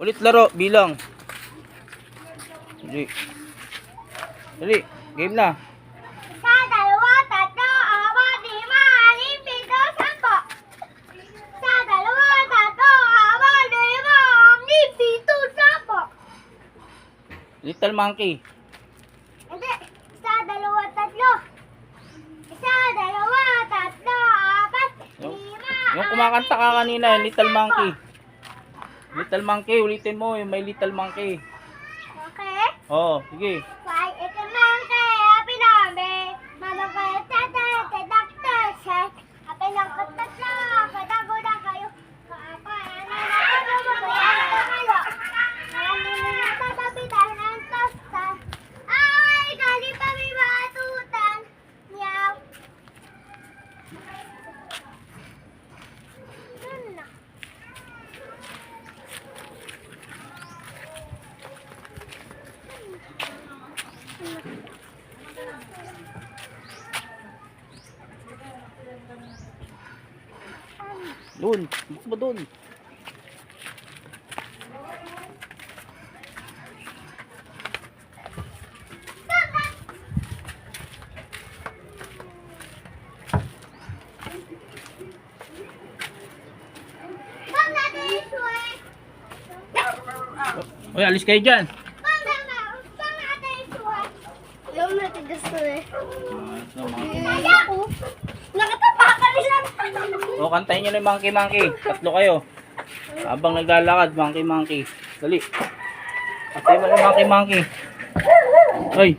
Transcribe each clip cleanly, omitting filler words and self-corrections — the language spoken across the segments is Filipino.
Ulit laro, bilang. Dali. Dali, game na. Isa, dalawa, tatlo, apat, lima, anim, pito, sampo. Isa, dalawa, tatlo, apat, lima, anim, pito, sampo. Little monkey. Hindi. Isa, dalawa, tatlo. Isa, dalawa, tatlo, apat, lima, Yung kumakanta ka kanina, yung little monkey. Little monkey, ulitin mo yung may little monkey. Okay? Oo, sige. Why, it's a monkey, happy number. Mama ko yung tata, doctor, set. Happy lang ko tatlo, katago na kayo. Kaapa, ano na kayo. Maraming na tatapitan ng tostan. Ay, kali pa may batutan. Meow. Yun na. Doon, bukos mo doon. Bang natin yung sway. Uy, alis kayo dyan. Bang natin yung sway. Yung natin gusto eh. Kaya ko. Nakatapakan lang. O, kantayin nyo na yung monkey monkey. Tatlo kayo. Habang naglalakad, monkey monkey. Dali. Kantayin mo yung monkey monkey. Ay,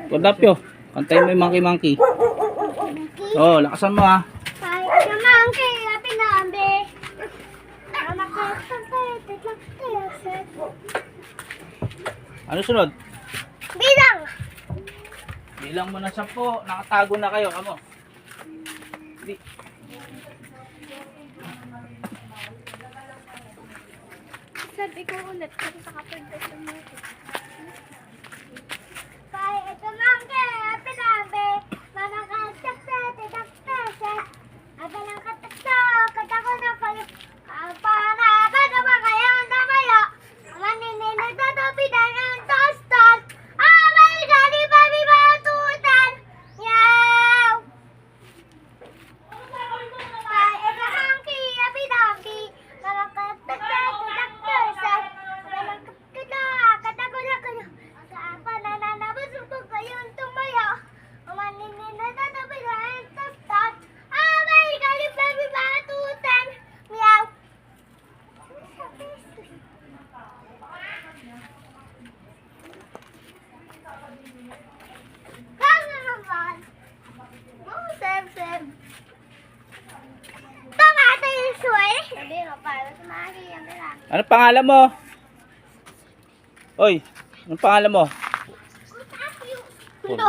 wadapyo. Kantayin mo yung monkey monkey. Oo, lakasan mo ha. Kahit sa monkey, happy nambe. Anak ko, Ano sunod? bilang. Bilang mo na 10. Nakatago na kayo. Kamo. Di. Sabi ko ulit, kasi sa kapag sa monkey. Kahit sa monkey, happy nambe. Mama ka, set. Aba lang katakso, katako na kayo. Kapana, kadama kayo ang damayo. Maninin na tatapitan ng toston. May gani pa may batutan. Meow. Kahit sa monkey, happy nambe. Mama ka, set. Aba lang katako na kayo. Kapana, nabusog kayong tumayo. Maninin na tatapitan ng toston. May gani pa may batutan. Meow. Kaya naman. Oh, Sem. Tama ito yung sway. Sabi ko, para sa mga kiyang lang. Ano pangalan mo? Oy, ano pangalan mo? No.